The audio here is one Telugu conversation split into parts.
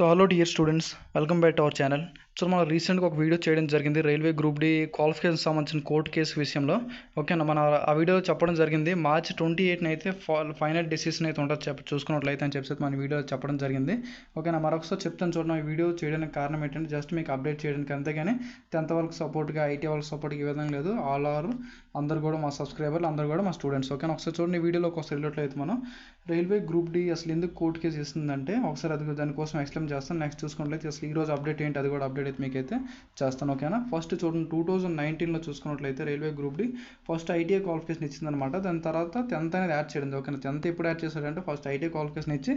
So hello dear students, welcome back to our channel. So మనం రీసెంట్గా ఒక వీడియో చేయడం జరిగింది రైల్వే గ్రూప్ డి క్వాలిఫికేషన్ సంబంధించిన కోర్టు కేసు విషయంలో. ఓకేనా, మన ఆ వీడియో చెప్పడం జరిగింది. మార్చ్ 28న అయితే ఫైనల్ డెసిషన్ అయితే ఉంటుంది చూసుకున్నట్లయితే అని చెప్పేసి మన వీడియో చెప్పడం జరిగింది. ఓకేనా, మరొకసారి చెప్తాను చూడండి. ఈ వీడియో చేయడానికి కారణం ఏంటంటే జస్ట్ మీకు అప్డేట్ చేయడానికి, అంతేగాని 10th వాళ్ళకి సపోర్ట్గా, ఐటీ వాళ్ళకి సపోర్ట్గా ఈ విధంగా లేదు. ఆల్ ఆర్ అందరు కూడా మా సబ్స్క్రైబర్లు, అందరు కూడా మా స్టూడెంట్స్. ఓకేనా, ఒకసారి చూడండి ఈ వీడియోలో ఒకసారి వెళ్ళినట్లయితే మనం రైల్వే గ్రూప్ డి అసలు ఎందుకు కోర్టు కేసు ఇస్తుందంటే ఒకసారి అది దానికోసం ఎక్స్ప్లెయిన్ చేస్తాను. నెక్స్ట్ చూసుకున్నట్లయితే అసలు ఈ రోజు అప్డేట్ ఏంటి అది కూడా అప్డేట్ అయితే మీకైతే చేస్తాను. ఓకేనా, ఫస్ట్ చూడండి 2019లో చూసుకున్నట్లయితే railway group D first ITI qualification ఇచ్చిందనమాట. దాని తర్వాత 10th అనేది యాడ్ చేయడం. ఓకేనా, 10th ఎప్పుడు యాడ్ చేశాడంటే ఫస్ట్ ఐటీఐ క్వాలిఫికేషన్ ఇచ్చి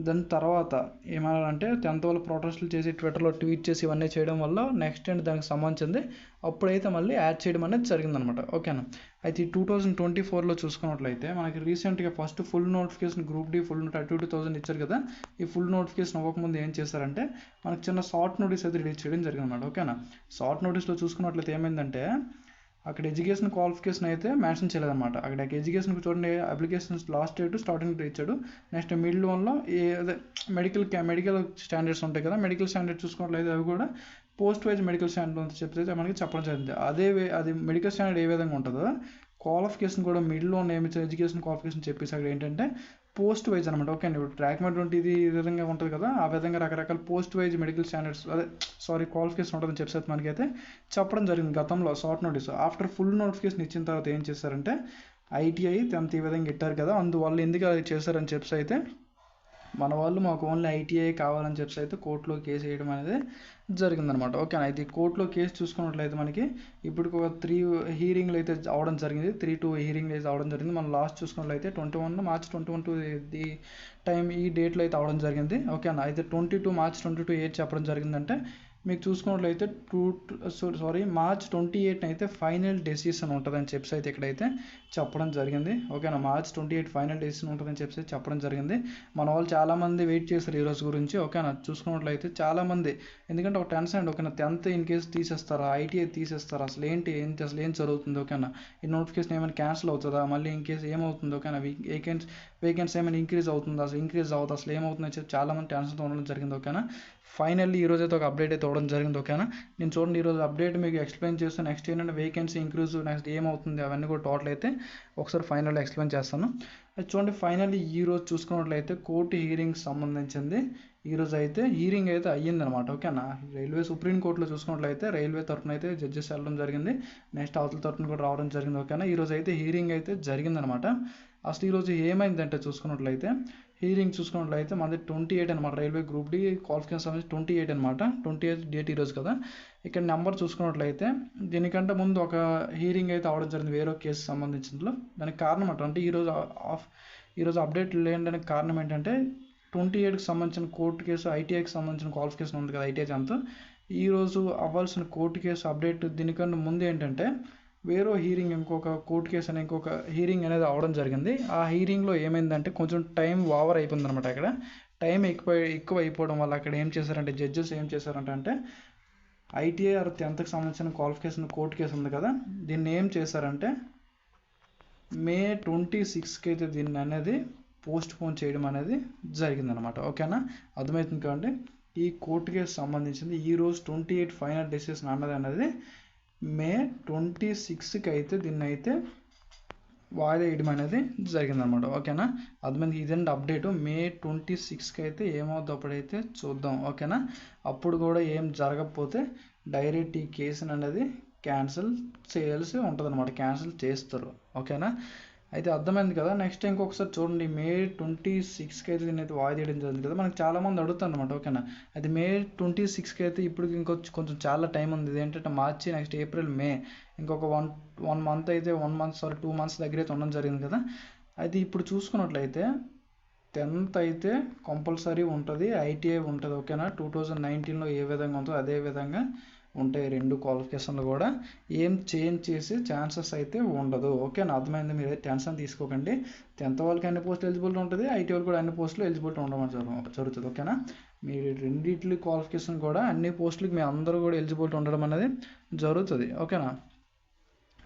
దాని తర్వాత ఏమన్నారంటే 10th వాళ్ళు ప్రొటెస్టులు చేసి ట్విట్టర్లో ట్వీట్ చేసి ఇవన్నీ చేయడం వల్ల నెక్స్ట్ అండ్ దానికి సంబంధించింది అప్పుడైతే మళ్ళీ యాడ్ చేయడం అనేది జరిగిందనమాట. ఓకేనా, అయితే ఈ 2024లో చూసుకున్నట్లయితే మనకి రీసెంట్గా first full notification group D full 32,000 ఇచ్చారు కదా. ఈ ఫుల్ నోటిఫికేషన్ అవ్వకముందు ఏం చేశారంటే మనకి చిన్న షార్ట్ నోటీస్ అయితే రిలీజ్ చేయడం జరిగిందన్నమాట. ఓకేనా, షార్ట్ నోటీస్లో చూసుకున్నట్లయితే ఏమైందంటే అక్కడ ఎడ్యుకేషన్ క్వాలిఫికేషన్ అయితే మెన్షన్ చేయలేదన్నమాట. అక్కడ ఎడ్యుకేషన్కి చూడండి, applications last date starting date ఇచ్చాడు. నెక్స్ట్ మిడిల్ వన్లో అదే మెడికల్ స్టాండర్డ్స్ ఉంటాయి కదా, మెడికల్ స్టాండర్డ్ చూసుకున్నట్లయితే అవి కూడా పోస్ట్ వైజ్ మెడికల్ స్టాండర్డ్ అని చెప్పేసి మనకి చెప్పడం జరిగింది. అది మెడికల్ స్టాండర్డ్ ఏ విధంగా ఉంటుందో క్వాలిఫికేషన్ కూడా మిడిల్లో నియమించిన ఎడ్యుకేషన్ క్వాలిఫికేషన్ చెప్పేసి అక్కడ ఏంటంటే పోస్ట్ వైజ్ అనమాట. ఓకే అండి, ఇప్పుడు ట్రాక్ మెట్ ఇది ఈ విధంగా ఉంటుంది కదా, ఆ విధంగా రకరకాల post wise medical standards qualification ఉంటుందని చెప్పేసి మనకైతే చెప్పడం జరిగింది గతంలో short notice. After full notification ఇచ్చిన తర్వాత ఏం చేశారంటే ఐటీఐ 10th ఈ విధంగా ఇట్టారు కదా, అందువల్ల ఎందుకు అది చేశారని చెప్పేసి అయితే మన వాళ్ళు మాకు ఓన్లీ ఐటీఐ కావాలని చెప్పేసి అయితే కోర్టులో కేసు వేయడం అనేది జరిగిందనమాట. ఓకేనా, అయితే కోర్టులో కేసు చూసుకున్నట్లయితే మనకి ఇప్పుడు ఒక 3 హీరింగ్లు అయితే అవడం జరిగింది. 3 హీరింగ్లు అయితే అవడం జరిగింది. మనం లాస్ట్ చూసుకున్నట్లయితే మార్చ్ 21 టైం ఈ డేట్లో అయితే అవడం జరిగింది. ఓకేనా, అయితే మార్చ్ 22 ఏది చెప్పడం జరిగిందంటే మీకు చూసుకున్నట్లయితే మార్చ్ 28 అయితే ఫైనల్ డెసిషన్ ఉంటుందని చెప్పేసి అయితే ఇక్కడైతే చెప్పడం జరిగింది. ఓకేనా, మార్చ్ 28 ఫైనల్ డెసిషన్ ఉంటుందని చెప్పేసి చెప్పడం జరిగింది. మన వాళ్ళు చాలామంది వెయిట్ చేస్తారు ఈ రోజు గురించి. ఓకేనా, చూసుకున్నట్లయితే చాలామంది, ఎందుకంటే ఒక టెన్షన్ అండి. ఓకేనా, 10th ఇన్ కేసు తీసేస్తారా, ఐటీఐ తీసేస్తారా, అసలు ఏం జరుగుతుంది. ఓకేనా, ఈ నోటిఫికేషన్ ఏమైనా క్యాన్సిల్ అవుతుందా, మళ్ళీ ఇన్ కేసు ఏమవుతుంది. ఓకేనా, వేకెన్సీ ఏమైనా ఇంక్రీజ్ అవుతుందా, అసలు ఇంక్రీజ్ అవుతుంది, అసలు ఏమవుతుందని చెప్పి చాలామంది టెన్షన్తో ఉండడం జరిగింది. ఓకేనా, ఫైనల్లీ ఈరోజు అయితే ఒక అప్డేట్ అయితే ఇవ్వడం జరిగింది. ఓకేనా, నేను చూడండి ఈరోజు అప్డేట్ మీకు ఎక్స్ప్లెయిన్ చేస్తాను. నెక్స్ట్ ఏంటంటే వేకెన్సీ ఇంక్రీజ్, నెక్స్ట్ ఏమవుతుంది అవన్నీ కూడా టోటల్ అయితే ఒకసారి ఫైనల్ ఎక్స్ప్లెయిన్ చేస్తాను. అది చూడండి, ఫైనల్లీ ఈరోజు చూసుకున్నట్లయితే కోర్టు హీరింగ్ సంబంధించింది ఈరోజు అయితే హీరింగ్ అయితే అయ్యిందనమాట. ఓకేనా, రైల్వే సుప్రీంకోర్టులో చూసుకున్నట్లయితే రైల్వే తరఫున అయితే జడ్జెస్ వెళ్ళడం జరిగింది. నెక్స్ట్ అవతల తరఫున కూడా రావడం జరిగింది. ఓకేనా, ఈరోజు అయితే హీరింగ్ అయితే జరిగిందనమాట. అసలు ఈరోజు ఏమైందంటే చూసుకున్నట్లయితే హీరింగ్ చూసుకున్నట్లయితే మనది 28 అనమాట. రైల్వే గ్రూప్ డి క్వాలిఫికేషన్ సంబంధించి 28 అనమాట. 28 డేట్ ఈరోజు కదా. ఇక్కడ నెంబర్ చూసుకున్నట్లయితే దీనికంటే ముందు ఒక హీరింగ్ అయితే అవడం జరిగింది వేరే కేసు సంబంధించిందిలో. దానికి కారణం అంటే ఈరోజు అప్డేట్ లేడానికి కారణం ఏంటంటే 28కి సంబంధించిన కోర్టు కేసు, ఐటీఐకి సంబంధించిన క్వాలిఫికేషన్ ఉంది కదా, ఐటీఐ 10th ఈరోజు అవ్వాల్సిన కోర్టు కేసు అప్డేట్ దీనికన్నా ముందు ఏంటంటే వేరే హీరింగ్, ఇంకొక కోర్టు కేసు అనే ఇంకొక హీరింగ్ అనేది అవడం జరిగింది. ఆ హీరింగ్లో ఏమైందంటే కొంచెం టైం ఓవర్ అయిపోయింది అనమాట. అక్కడ టైం ఎక్కువ అయిపోవడం వల్ల అక్కడ ఏం చేశారంటే జడ్జెస్ ఏం చేశారంటే ఐటీఐ 10th సంబంధించిన క్వాలిఫికేషన్ కోర్టు కేసు ఉంది కదా, దీన్ని ఏం చేశారంటే మే 26కి అయితే దీన్ని అనేది పోస్ట్ పోన్ చేయడం అనేది జరిగిందనమాట. ఓకేనా, అర్థమవుతుంది కదండి. ఈ కోర్టు కేసు సంబంధించింది ఈరోజు 28 ఫైనల్ డెసిషన్ అనేది మే 26కి అయితే దీన్ని అయితే వాయిదా వేయడం అనేది జరిగిందనమాట. ఓకేనా, అర్థమైంది. ఇదండి అప్డేట్. మే 26కి అయితే ఏమవుతుందో అప్పుడైతే చూద్దాం. ఓకేనా, అప్పుడు కూడా ఏం జరగకపోతే డైరెక్ట్ ఈ కేసుని అనేది క్యాన్సిల్ చేయాల్సి ఉంటుంది అనమాట, క్యాన్సిల్ చేస్తారు. ఓకేనా, అయితే అర్థమైంది కదా. నెక్స్ట్ ఇంకొకసారి చూడండి, మే 26కి అయితే దీన్ని అయితే వాయిదా వేయడం జరిగింది కదా. మనకు చాలామంది అడుగుతారు అనమాట. ఓకేనా, అయితే మే 26కి అయితే ఇప్పుడు కొంచెం చాలా టైం ఉంది. ఇది ఏంటంటే మార్చి, నెక్స్ట్ ఏప్రిల్, మే, ఇంకొక 1 మంత్ అయితే 2 మంత్స్ దగ్గర అయితే ఉండడం జరిగింది కదా. అయితే ఇప్పుడు చూసుకున్నట్లయితే 10th అయితే కంపల్సరీ ఉంటుంది, ఐటీఐ ఉంటుంది. ఓకేనా, 2019లో ఏ విధంగా ఉంటుందో అదే విధంగా ఉంటాయి రెండు క్వాలిఫికేషన్లు కూడా. ఏం చేంజ్ చేసే ఛాన్సెస్ అయితే ఉండదు. ఓకేనా, అర్థమైంది. మీరు అయితే టెన్షన్ తీసుకోకండి. 10th వాళ్ళకి అన్ని పోస్టులు ఎలిజిబిలిటీ ఉంటుంది, ఐటీ వాళ్ళు కూడా అన్ని పోస్టులు ఎలిజిబిలిటీ ఉండడం జరుగుతుంది. ఓకేనా, మీరు రెండింటి క్వాలిఫికేషన్ కూడా అన్ని పోస్టులకి మీ అందరూ కూడా ఎలిజిబిలిటీ ఉండడం అనేది జరుగుతుంది. ఓకేనా,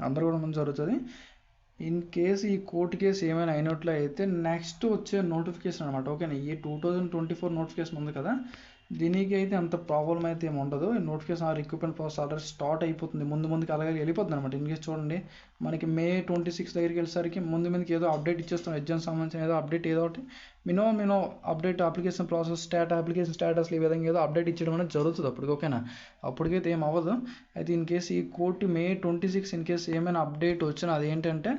అందరూ కూడా ముందు జరుగుతుంది. ఇన్ కేసు ఈ కోర్టు కేసు ఏమైనా అయినట్లయితే నెక్స్ట్ వచ్చే నోటిఫికేషన్ అనమాట. ఓకేనా, ఈ 2024 నోటిఫికేషన్ ఉంది కదా, దీనికి అయితే అంత ప్రాబ్లం అయితే ఏమి ఉండదు. Notification recruitment process already start అయిపోతుంది, ముందుకు అలాగే వెళ్ళిపోతుంది అనమాట. ఇన్కేస్ చూడండి మనకి మే 26 దగ్గరికి వెళ్ళేసరికి ముందుకి ఏదో అప్డేట్ ఇచ్చేస్తాం, ఎగ్జామ్ సంబంధించిన ఏదో అప్డేట్ ఏదో ఒకటి minimum update application process application స్టేటస్లు ఈ విధంగా ఏదో అప్డేట్ ఇచ్చడం అనేది జరుగుతుంది అప్పటికి. ఓకేనా, అప్పటికైతే ఏం అవ్వదు. అయితే ఇన్ కేసు ఈ కోర్టు మే 26 ఇన్ కేసు ఏమైనా అప్డేట్ వచ్చినా అది ఏంటంటే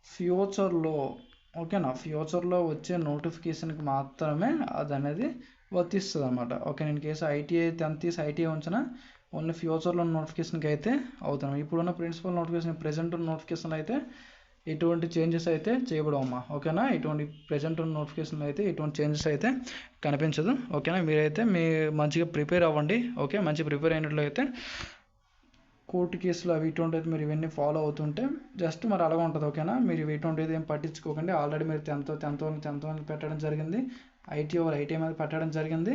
ఫ్యూచర్లో, ఓకేనా, ఫ్యూచర్లో వచ్చే నోటిఫికేషన్కి మాత్రమే అది అనేది వర్తిస్తుంది అనమాట. Okay, in case ITI 10th ITI ఉంచిన ఓన్లీ ఫ్యూచర్లో నోటిఫికేషన్కి అయితే అవుతాం. ఇప్పుడున్న ప్రిన్సిపల్ నోటిఫికేషన్ ప్రెజెంట్ ఉన్న నోటిఫికేషన్లు అయితే ఎటువంటి చేంజెస్ అయితే చేయబడవమ్మా. ఓకేనా, ఇటువంటి ప్రెజెంట్ ఉన్న నోటిఫికేషన్లో అయితే ఎటువంటి చేంజెస్ అయితే కనిపించదు. ఓకేనా, మీరైతే మంచిగా ప్రిపేర్ అవ్వండి. ఓకే, మంచి ప్రిపేర్ అయినట్లు అయితే కోర్టు కేసులు అవి ఇటువంటి అయితే మీరు ఇవన్నీ ఫాలో అవుతుంటే జస్ట్ మరి అలాగే ఉంటుంది. ఓకేనా, మీరు ఇటువంటి ఏం పట్టించుకోకండి. ఆల్రెడీ మీరు 10th పెట్టడం జరిగింది, ఐటీఐ మీద పెట్టడం జరిగింది.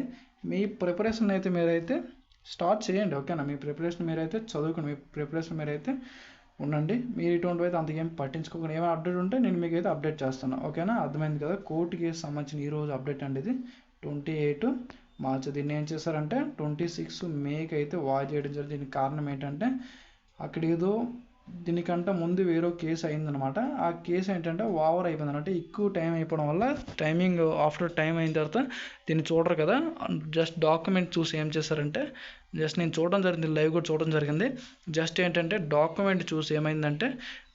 మీ ప్రిపరేషన్ అయితే మీరైతే స్టార్ట్ చేయండి. ఓకేనా, మీ ప్రిపరేషన్ మీరైతే చదువుకోండి, మీ ప్రిపరేషన్ మీరైతే ఉండండి. మీరు ఇటువంటి అయితే అంతకేం పట్టించుకోకండి. ఏమైనా అప్డేట్ ఉంటే నేను మీకు అయితే అప్డేట్ చేస్తాను. ఓకేనా, అర్థమైంది కదా. కోర్టు కేసు సంబంధించిన ఈరోజు అప్డేట్ అండి ఇది 28 మార్చి. దీన్ని ఏం చేశారంటే 26 మేకి అయితే వాయిదా చేయడం జరిగింది. దీనికి కారణం ఏంటంటే అక్కడ ఏదో దీనికంటే ముందు వేరే కేసు అయిందనమాట. ఆ కేసు ఏంటంటే ఓవర్ అయిపోయింది అంటే ఎక్కువ టైం అయిపోవడం వల్ల టైమింగ్ ఆఫ్టర్ టైం అయిన తర్వాత దీన్ని చూడరు కదా, జస్ట్ డాక్యుమెంట్ చూసి ఏం చేశారంటే జస్ట్ నేను చూడడం జరిగింది, లైవ్ కూడా చూడడం జరిగింది. జస్ట్ ఏంటంటే డాక్యుమెంట్ చూసి ఏమైందంటే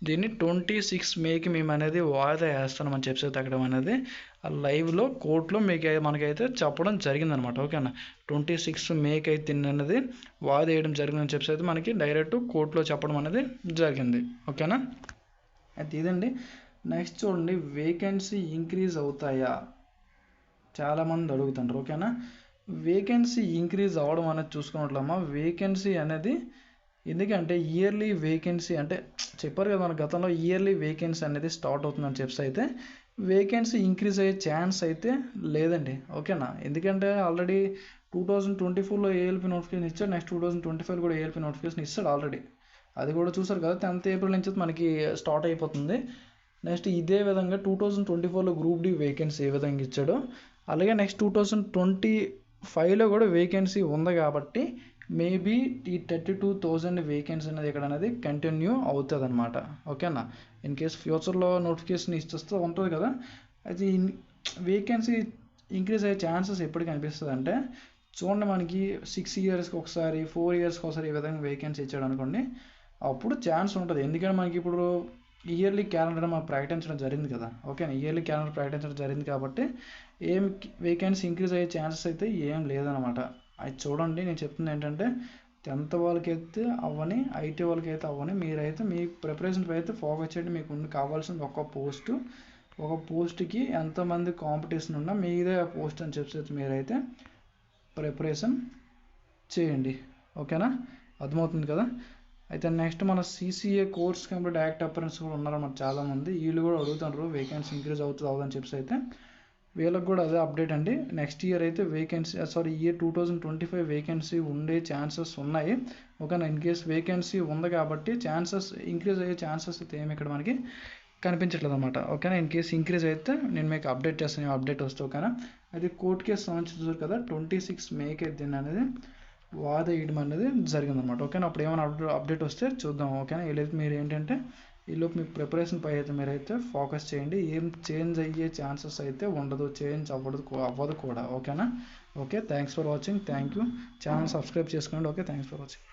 దీన్ని 26 మేకి మేము అనేది వాయిదా వేస్తున్నామని చెప్పేసి తగ్గడం అనేది ఆ లైవ్లో కోర్టులో మనకైతే చెప్పడం జరిగిందనమాట. ఓకేనా, 26 మేకి అయితే దీన్ని అనేది వాయిదా వేయడం జరిగిందని చెప్పేసి అయితే మనకి డైరెక్ట్ కోర్టులో చెప్పడం అనేది జరిగింది. ఓకేనా, అయితే ఇదండి. నెక్స్ట్ చూడండి, వేకెన్సీ ఇంక్రీజ్ అవుతాయా చాలామంది అడుగుతుంటారు. ఓకేనా, వేకెన్సీ ఇంక్రీజ్ అవ్వడం అనేది చూసుకున్నట్లమ్మా, వేకెన్సీ అనేది ఎందుకంటే ఇయర్లీ వేకెన్సీ అంటే చెప్పారు కదా మన గతంలో ఇయర్లీ వేకెన్సీ అనేది స్టార్ట్ అవుతుందని చెప్పేసి అయితే వేకెన్సీ ఇంక్రీజ్ అయ్యే ఛాన్స్ అయితే లేదండి. ఓకేనా, ఎందుకంటే ఆల్రెడీ 2024లో ఏఎల్పి నోటిఫికేషన్ ఇచ్చాడు, నెక్స్ట్ 2025 కూడా ఏఎల్పి నోటిఫికేషన్ ఇస్తాడు ఆల్రెడీ. అది కూడా చూసారు కదా, 10th ఏప్రిల్ నుంచి మనకి స్టార్ట్ అయిపోతుంది. నెక్స్ట్ ఇదే విధంగా 2024లో గ్రూప్ డి వేకెన్సీ ఏ విధంగా ఇచ్చాడో అలాగే నెక్స్ట్ 2025లో కూడా వేకెన్సీ ఉంది కాబట్టి మేబీ ఈ 32,000 వేకెన్సీ అనేది ఇక్కడ అనేది కంటిన్యూ అవుతుంది అనమాట. ఓకేనా, ఇన్ కేస్ ఫ్యూచర్లో నోటిఫికేషన్ ఇస్తూ ఉంటుంది కదా, అది వేకెన్సీ ఇంక్రీజ్ అయ్యే ఛాన్సెస్ ఎప్పుడు కనిపిస్తుంది అంటే చూడండి మనకి 6 ఇయర్స్కి ఒకసారి 4 ఇయర్స్కి ఒకసారి ఈ విధంగా వేకెన్సీ ఇచ్చాడు అనుకోండి, అప్పుడు ఛాన్స్ ఉంటుంది. ఎందుకంటే మనకి ఇప్పుడు ఇయర్లీ క్యాలెండర్ మనకు ప్రకటించడం జరిగింది కదా. ఓకేనా, ఇయర్లీ క్యాలెండర్ ప్రకటించడం జరిగింది కాబట్టి ఏం వేకెన్సీ ఇంక్రీజ్ అయ్యే ఛాన్సెస్ అయితే ఏం లేదనమాట. అది చూడండి, నేను చెప్తుంది ఏంటంటే 10th వాళ్ళకైతే అవ్వని, ఐటీ వాళ్ళకైతే అవ్వని, మీరైతే మీ ప్రిపరేషన్పై అయితే ఫోకస్ చేయండి. మీకు కావాల్సింది ఒక పోస్ట్కి ఎంతమంది కాంపిటీషన్ ఉన్నా మీదే ఆ పోస్ట్ అని చెప్పి మీరైతే ప్రిపరేషన్ చేయండి. ఓకేనా, అర్థమవుతుంది కదా. అయితే నెక్స్ట్ మన సీసీఏ కోర్స్ కంప్లీట్ యాక్ట్ అపరెన్స్ కూడా ఉన్నారన్నమాట చాలామంది. వీళ్ళు కూడా అడుగుతున్నారు వేకెన్సీ ఇంక్రీజ్ అవుతుందని చెప్పేసి అయితే వీళ్ళకి కూడా అదే అప్డేట్ అండి. నెక్స్ట్ ఇయర్ అయితే ఇయర్ 2025 వేకెన్సీ ఉండే ఛాన్సెస్ ఉన్నాయి. ఓకేనా, ఇన్ కేస్ వేకెన్సీ ఉంది కాబట్టి ఛాన్సెస్ ఇంక్రీజ్ అయ్యే ఛాన్సెస్ అయితే ఏమి ఇక్కడ మనకి కనిపించట్లేదు అనమాట. ఓకేనా, ఇన్ కేస్ ఇంక్రీజ్ అయితే నేను మీకు అప్డేట్ చేస్తాను, అప్డేట్ వస్తే. ఓకేనా, అది కోర్టు కేసు సంబంధించి చూసారు కదా, 26 మేకి దీన్ని అనేది వాయిదా వేయడం అనేది జరిగిందనమాట. ఓకేనా, అప్పుడు ఏమైనా అప్డేట్ వస్తే చూద్దాం. ఓకేనా, వీళ్ళైతే మీరు ఏంటంటే ఈలోపు మీ ప్రిపరేషన్ పై అయితే మీరైతే ఫోకస్ చేయండి. ఏం చేంజ్ అయ్యే ఛాన్సెస్ అయితే ఉండదు, చేంజ్ అవ్వదు కూడా. ఓకేనా, okay, thanks for watching, thank you. Channel subscribe చేసుకోండి. Okay, thanks for watching.